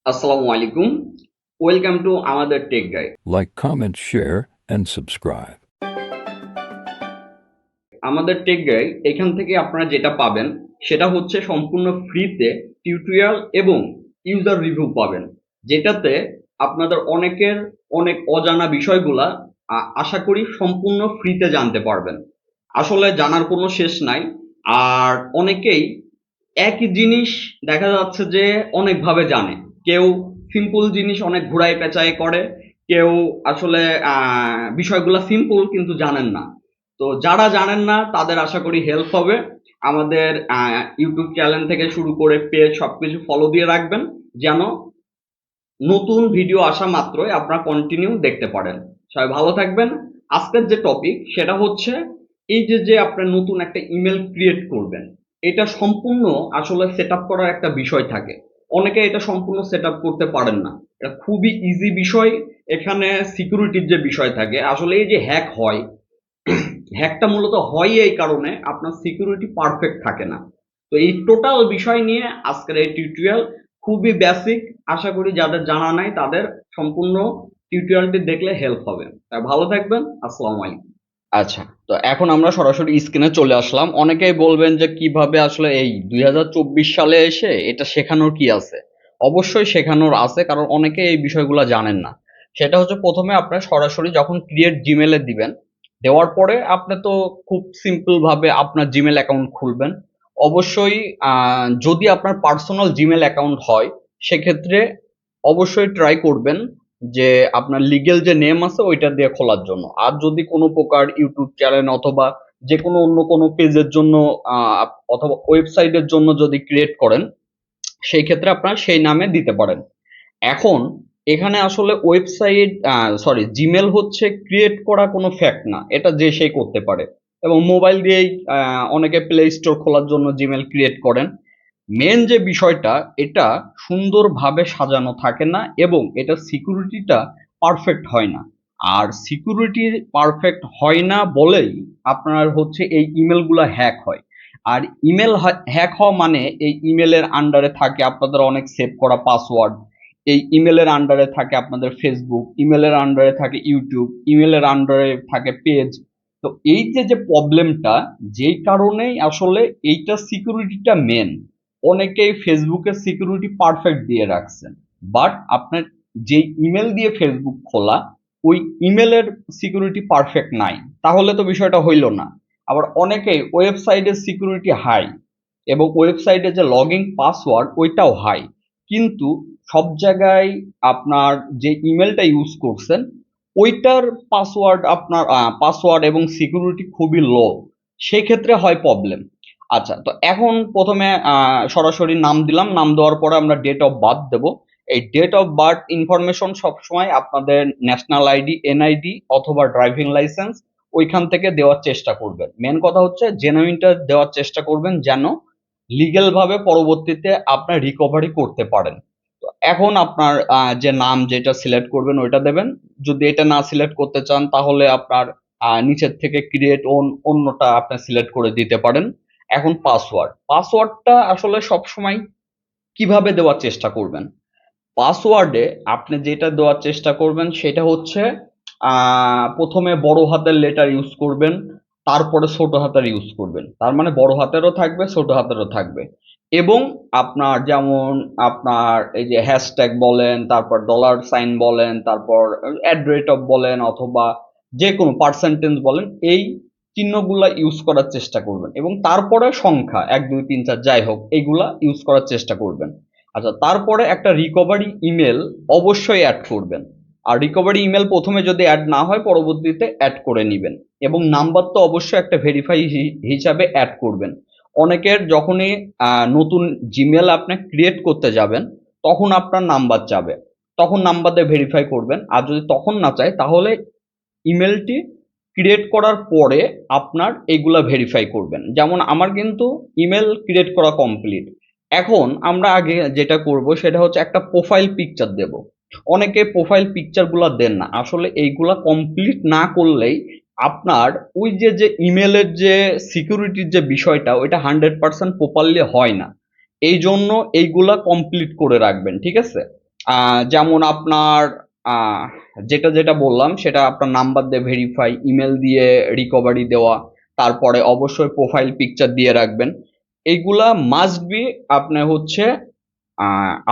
আসসালামু আলাইকুম। Welcome to আমাদের tech guide. Like, comment, share, and subscribe. আমাদের টেক গাইড এখান থেকে আপনারা যেটা পাবেন সেটা হচ্ছে সম্পূর্ণ ফ্রিতে টিউটোরিয়াল এবং ইউজার রিভিউ পাবেন, যেটাতে আপনাদের অনেক অজানা বিষয়গুলা আশা করি সম্পূর্ণ ফ্রিতে জানতে পারবেন। আসলে জানার কোনো শেষ নাই। আর অনেকেই একই জিনিস দেখা যাচ্ছে যে অনেকভাবে জানে। কেউ সিম্পল জিনিস অনেক ঘুরায় পেঁচায় করে, কেউ আসলে বিষয়গুলো সিম্পল কিন্তু জানেন না। তো যারা জানেন না তাদের আশা করি হেল্প হবে। আমাদের ইউটিউব চ্যানেল থেকে শুরু করে পেজ সবকিছু ফলো দিয়ে রাখবেন, যেন নতুন ভিডিও আসা মাত্রই আপনারা কন্টিনিউ দেখতে পারেন। সবাই ভালো থাকবেন। আজকের যে টপিক সেটা হচ্ছে এই যে আপনি নতুন একটা ইমেল ক্রিয়েট করবেন, এটা সম্পূর্ণ আসলে সেট আপ করার একটা বিষয় থাকে। অনেকে এটা সম্পূর্ণ সেট আপ করতে পারেন না। এটা খুবই ইজি বিষয়। এখানে সিকিউরিটির যে বিষয় থাকে, আসলে এই যে হ্যাক হয়, হ্যাকটা মূলত হয় এই কারণে আপনার সিকিউরিটি পারফেক্ট থাকে না। তো এই টোটাল বিষয় নিয়ে আজকের এই টিউটোরিয়াল খুবই বেসিক। আশা করি যাদের জানা নাই তাদের সম্পূর্ণ টিউটোরিয়ালটি দেখলে হেল্প হবে। তাই ভালো থাকবেন। আসসালামু আলাইকুম। আচ্ছা, তো এখন আমরা সরাসরি স্ক্রিনে চলে আসলাম। অনেকেই বলবেন যে কিভাবে আসলে এই 2024 সালে এসে এটা শেখানোর কি আছে। অবশ্যই শেখানোর আছে, কারণ অনেকে এই বিষয়গুলো জানেন না। সেটা হচ্ছে প্রথমে আপনার সরাসরি যখন ক্রিয়েট জিমেলে দিবেন, দেওয়ার পরে আপনি তো খুব সিম্পল ভাবে আপনার জিমেল অ্যাকাউন্ট খুলবেন। অবশ্যই যদি আপনার পার্সোনাল জিমেল অ্যাকাউন্ট হয়, সেক্ষেত্রে অবশ্যই ট্রাই করবেন যে আপনার লিগেল যে নেম আছে ওইটা দিয়ে খোলার জন্য। আর যদি কোনো প্রকার ইউটিউব চ্যানেল অথবা যে কোনো অন্য কোনো পেজের জন্য অথবা ওয়েবসাইটের জন্য যদি ক্রিয়েট করেন, সেই ক্ষেত্রে আপনারা সেই নামে দিতে পারেন। এখন এখানে আসলে ওয়েবসাইট, সরি, জিমেল হচ্ছে ক্রিয়েট করা কোনো ফ্যাক্ট না, এটা যে সেই করতে পারে। এবং মোবাইল দিয়েই অনেকে প্লে স্টোর খোলার জন্য জিমেল ক্রিয়েট করেন। মেন যে বিষয়টা, এটা সুন্দরভাবে সাজানো থাকে না এবং এটা সিকিউরিটিটা পারফেক্ট হয় না। আর সিকিউরিটি পারফেক্ট হয় না বলেই আপনার হচ্ছে এই ইমেলগুলো হ্যাক হয়। আর ইমেল হ্যাক হওয়া মানে এই ইমেলের আন্ডারে থাকে আপনাদের অনেক সেভ করা পাসওয়ার্ড, এই ইমেলের আন্ডারে থাকে আপনাদের ফেসবুক, ইমেলের আন্ডারে থাকে ইউটিউব, ইমেলের আন্ডারে থাকে পেজ। তো এই যে প্রবলেমটা, যেই কারণেই আসলে এইটা সিকিউরিটিটা মেন। অনেকেই ফেসবুকের সিকিউরিটি পারফেক্ট দিয়ে রাখছেন, বাট আপনার যে ইমেল দিয়ে ফেসবুক খোলা, ওই ইমেলের সিকিউরিটি পারফেক্ট নাই, তাহলে তো বিষয়টা হইল না। আবার অনেকেই ওয়েবসাইটের সিকিউরিটি হাই এবং ওয়েবসাইটে যে লগইন পাসওয়ার্ড ওইটাও হাই, কিন্তু সব জায়গায় আপনার যে ইমেলটা ইউজ করছেন ওইটার পাসওয়ার্ড এবং সিকিউরিটি খুবই লো, সেই ক্ষেত্রে হয় প্রবলেম। আচ্ছা, তো এখন প্রথমে সরাসরি নাম দিলাম। নাম দেওয়ার পরে আমরা ডেট অফ বার্থ দেব। এই ডেট অফ বার্থ ইনফরমেশন সবসময় আপনাদের ন্যাশনাল আইডি, এনআইডি অথবা ড্রাইভিং লাইসেন্স ওইখান থেকে দেওয়ার চেষ্টা করবেন। মেন কথা হচ্ছে জেনুইনটা দেওয়ার চেষ্টা করবেন, যেন লিগ্যাল ভাবে পরবর্তীতে আপনার রিকভারি করতে পারেন। তো এখন আপনার যে নাম যেটা সিলেক্ট করবেন ওইটা দেবেন। যদি এটা না সিলেক্ট করতে চান তাহলে আপনার নিচের থেকে ক্রিয়েট অন্যটা আপনি সিলেক্ট করে দিতে পারেন। এখন পাসওয়ার্ডটা আসলে সবসময় কিভাবে দেওয়ার চেষ্টা করবেন? পাসওয়ার্ডে আপনি যেটা দেওয়ার চেষ্টা করবেন সেটা হচ্ছে প্রথমে বড় হাতের লেটার ইউজ করবেন, তারপরে ছোট হাতের ইউজ করবেন। তার মানে বড় হাতেরও থাকবে, ছোট হাতেরও থাকবে। এবং আপনার যেমন আপনার এই যে হ্যাশট্যাগ বলেন, তারপর ডলার সাইন বলেন, তারপর অ্যাট রেট অফ বলেন, অথবা যে কোনো পার্সেন্টেজ বলেন, এই চিহ্নগুলা ইউজ করার চেষ্টা করবেন। এবং তারপরে সংখ্যা 1 2 3 4 যাই হোক এইগুলা ইউজ করার চেষ্টা করবেন। আচ্ছা, তারপরে একটা রিকভারি ইমেল অবশ্যই অ্যাড করবেন। আর রিকভারি ইমেল প্রথমে যদি অ্যাড না হয় পরবর্তীতে অ্যাড করে নেবেন। এবং নাম্বার তো অবশ্যই একটা ভেরিফাই হিসাবে অ্যাড করবেন। অনেকের যখনই নতুন জিমেল আপনি ক্রিয়েট করতে যাবেন তখন আপনার নাম্বার চাবে, তখন নাম্বার দিয়ে ভেরিফাই করবেন। আর যদি তখন না চায় তাহলে ইমেলটি ক্রিয়েট করার পরে আপনার এগুলা ভেরিফাই করবেন। যেমন আমার কিন্তু ইমেল ক্রিয়েট করা কমপ্লিট। এখন আমরা আগে যেটা করব সেটা হচ্ছে একটা প্রোফাইল পিকচার দেব। অনেকে প্রোফাইল পিকচারগুলো দেন না, আসলে এইগুলা কমপ্লিট না করলেই আপনার ওই যে ইমেলের যে সিকিউরিটির যে বিষয়টা ওইটা 100% প্রপারলি হয় না। এই জন্য এইগুলা কমপ্লিট করে রাখবেন, ঠিক আছে? যেমন আপনার আহ, যেটা যেটা বললাম সেটা আপনার নাম্বার দিয়ে ভেরিফাই, ইমেল দিয়ে রিকভারি দেওয়া, তারপরে অবশ্যই প্রোফাইল পিকচার দিয়ে রাখবেন। এইগুলা মাস্ট বি। আপনি হচ্ছে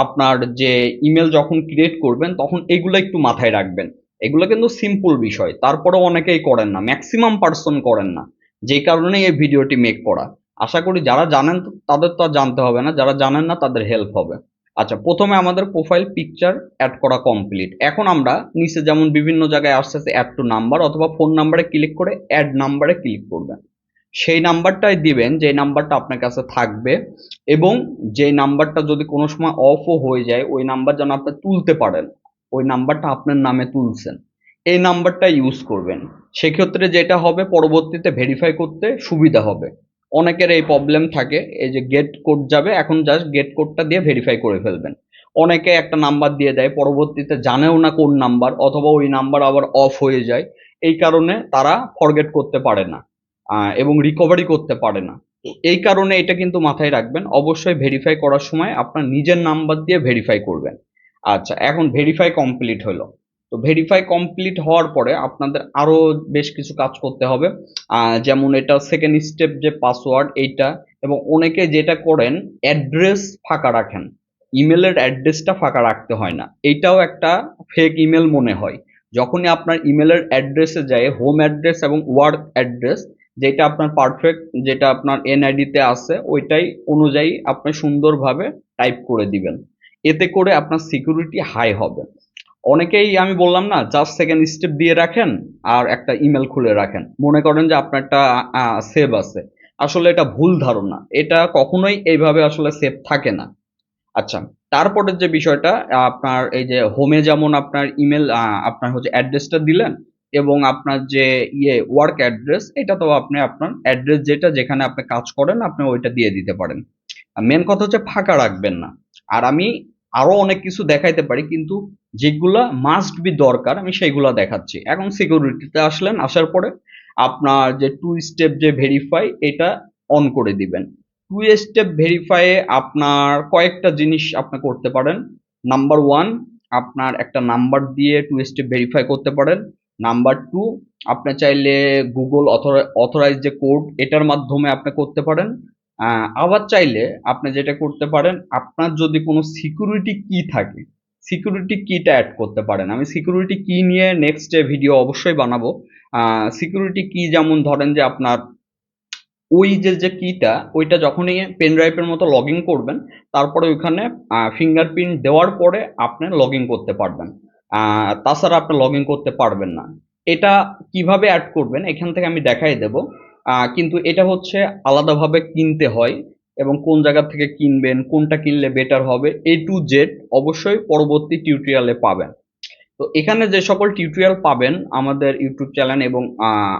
আপনার যে ইমেল যখন ক্রিয়েট করবেন তখন এগুলো একটু মাথায় রাখবেন। এগুলো কিন্তু সিম্পল বিষয়, তারপরেও অনেকেই করেন না, ম্যাক্সিমাম পার্সন করেন না, যেই কারণে এই ভিডিওটি মেক করা। আশা করি যারা জানেন তাদের তো আর জানতে হবে না, যারা জানেন না তাদের হেল্প হবে। আচ্ছা, প্রথমে আমাদের প্রোফাইল পিকচার অ্যাড করা কমপ্লিট। এখন আমরা নিচে যেমন বিভিন্ন জায়গায় আসছে অ্যাড টু নাম্বার অথবা ফোন নাম্বারে ক্লিক করে অ্যাড নাম্বারে ক্লিক করবেন। সেই নাম্বারটাই দিবেন যে নাম্বারটা আপনার কাছে থাকবে, এবং যে নাম্বারটা যদি কোনো সময় অফও হয়ে যায় ওই নাম্বার যেন আপনি তুলতে পারেন, ওই নাম্বারটা আপনার নামে তুলছেন, এই নাম্বারটা ইউজ করবেন। সেক্ষেত্রে যেটা হবে, পরবর্তীতে ভেরিফাই করতে সুবিধা হবে। অনেকের এই প্রবলেম থাকে, এই যে গেট কোড যাবে, এখন জাস্ট গেট কোডটা দিয়ে ভেরিফাই করে ফেলবেন। অনেকে একটা নাম্বার দিয়ে দেয়, পরবর্তীতে জানেও না কোন নাম্বার, অথবা ওই নাম্বার আবার অফ হয়ে যায়, এই কারণে তারা ফরগেট করতে পারে না এবং রিকভারি করতে পারে না। তো এই কারণে এটা কিন্তু মাথায় রাখবেন, অবশ্যই ভেরিফাই করার সময় আপনার নিজের নাম্বার দিয়ে ভেরিফাই করবেন। আচ্ছা, এখন ভেরিফাই কমপ্লিট হলো। তো ভেরিফাই কমপ্লিট হওয়ার পরে আপনাদের আরো বেশ কিছু কাজ করতে হবে। যেমন এটা সেকেন্ড স্টেপ যে পাসওয়ার্ড এইটা, এবং অনেকে যেটা করেন অ্যাড্রেস ফাঁকা রাখেন, ইমেলের অ্যাড্রেসটা ফাঁকা রাখতে হয় না, এইটাও একটা ফেক ইমেল মনে হয়। যখনই আপনার ইমেলের অ্যাড্রেসে যায়, হোম অ্যাড্রেস এবং ওয়ার্ক অ্যাড্রেস, যেটা আপনার পারফেক্ট, যেটা আপনার এনআইডিতে আছে ওইটাই অনুযায়ী আপনি সুন্দরভাবে টাইপ করে দিবেন। এতে করে আপনার সিকিউরিটি হাই হবে। অনেকেই আমি বললাম না, জাস্ট সেকেন্ড স্টেপ দিয়ে রাখেন আর একটা ইমেল খুলে রাখেন, মনে করেন যে আপনারটা সেভ আছে। আসলে এটা ভুল ধারণা, এটা কখনোই এইভাবে আসলে সেভ থাকে না। আচ্ছা, তারপরের যে বিষয়টা, আপনার এই যে হোমে যেমন আপনার ইমেল, আপনার হচ্ছে অ্যাড্রেসটা দিলেন, এবং আপনার যে ওয়ার্ক অ্যাড্রেস, এটা তো আপনি আপনার অ্যাড্রেস যেটা যেখানে আপনি কাজ করেন আপনি ওইটা দিয়ে দিতে পারেন। মেন কথা হচ্ছে ফাঁকা রাখবেন না। আর আমি আরো অনেক কিছু দেখাইতে পারি, কিন্তু যেগুলা মাস্ট বি দরকার আমি সেইগুলা দেখাচ্ছি। এখন সিকিউরিটিতে আসলেন, আসার পরে আপনার যে টু স্টেপ যে ভেরিফাই এটা অন করে দিবেন। টু স্টেপ ভেরিফাইয়ে আপনার কয়েকটা জিনিস আপনি করতে পারেন। নাম্বার ওয়ান, আপনার একটা নাম্বার দিয়ে টু স্টেপ ভেরিফাই করতে পারেন। নাম্বার টু, আপনি চাইলে গুগল অথরাইজ যে কোড এটার মাধ্যমে আপনি করতে পারেন। আবার চাইলে আপনি যেটা করতে পারেন, আপনার যদি কোনো সিকিউরিটি কি থাকে সিকিউরিটি কিটা অ্যাড করতে পারেন। আমি সিকিউরিটি কি নিয়ে নেক্সট ভিডিও অবশ্যই বানাবো। সিকিউরিটি কি যেমন ধরেন যে আপনার ওই যে যে কিটা ওইটা যখনই পেন ড্রাইভের মতো লগ ইন করবেন, তারপরে ওইখানে ফিঙ্গারপ্রিন্ট দেওয়ার পরে আপনি লগ ইন করতে পারবেন। তাছাড়া আপনি লগ ইন করতে পারবেন না। এটা কিভাবে অ্যাড করবেন এখান থেকে আমি দেখাই দেব। কিন্তু এটা হচ্ছে আলাদাভাবে কিনতে হয়, এবং কোন জায়গা থেকে কিনবেন, কোনটা কিনলে বেটার হবে, এ টু জেড অবশ্যই পরবর্তী টিউটোরিয়ালে পাবেন। তো এখানে যে সকল টিউটোরিয়াল পাবেন আমাদের ইউটিউব চ্যানেল এবং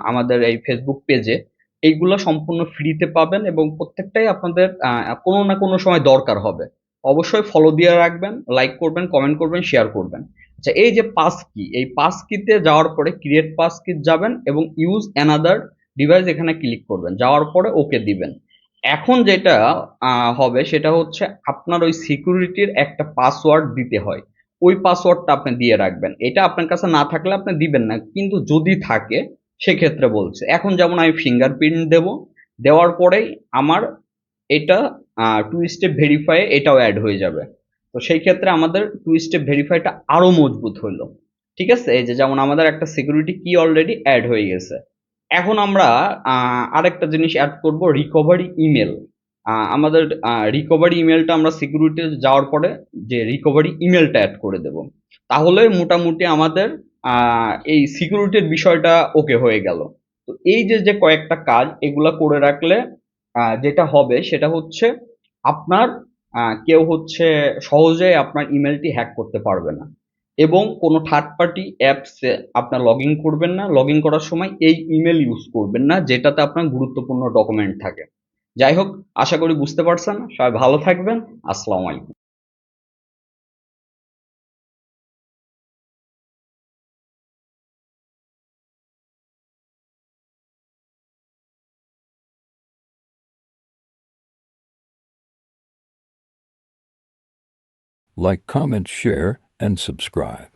আমাদের এই ফেসবুক পেজে, এইগুলো সম্পূর্ণ ফ্রিতে পাবেন, এবং প্রত্যেকটাই আপনাদের কোনো না কোনো সময় দরকার হবে। অবশ্যই ফলো দিয়ে রাখবেন, লাইক করবেন, কমেন্ট করবেন, শেয়ার করবেন। আচ্ছা, এই যে পাস কি, এই পাস কিতে যাওয়ার পরে ক্রিয়েট পাস কি যাবেন এবং ইউজ অ্যানাদার ডিভাইস এখানে ক্লিক করবেন, যাওয়ার পরে ওকে দিবেন। এখন যেটা হবে সেটা হচ্ছে আপনার ওই সিকিউরিটির একটা পাসওয়ার্ড দিতে হয়, ওই পাসওয়ার্ডটা আপনি দিয়ে রাখবেন। এটা আপনার কাছে না থাকলে আপনি দিবেন না, কিন্তু যদি থাকে সেক্ষেত্রে বলছে। এখন যেমন আমি ফিঙ্গারপ্রিন্ট দেব, দেওয়ার পরেই আমার এটা টু স্টেপ ভেরিফাই এটাও অ্যাড হয়ে যাবে। তো সেই ক্ষেত্রে আমাদের টু স্টেপ ভেরিফাইটা আরো মজবুত হলো। ঠিক আছে, এই যে যেমন আমাদের একটা সিকিউরিটি কি অলরেডি অ্যাড হয়ে গেছে। এখন আমরা আরেকটা জিনিস অ্যাড করব, রিকভারি ইমেল। আমাদের রিকভারি ইমেলটা আমরা সিকিউরিটি যাওয়ার পরে যে রিকভারি ইমেলটা অ্যাড করে দেব, তাহলে মোটামুটি আমাদের এই সিকিউরিটির বিষয়টা ওকে হয়ে গেল। তো এই যে যে কয়েকটা কাজ এগুলা করে রাখলে যেটা হবে সেটা হচ্ছে আপনার কেউ হচ্ছে সহজে আপনার ইমেলটি হ্যাক করতে পারবে না, এবং কোনো থার্ড পার্টি অ্যাপসে আপনার লগ ইন করবেন না। লগ ইন করার সময় এই ইমেল ইউজ করবেন না যেটাতে আপনার গুরুত্বপূর্ণ ডকুমেন্ট থাকে। যাই হোক, আশা করি বুঝতে পারছেন। সবাই ভালো থাকবেন। আসসালামু আলাইকুম। Like, comment, share, and subscribe.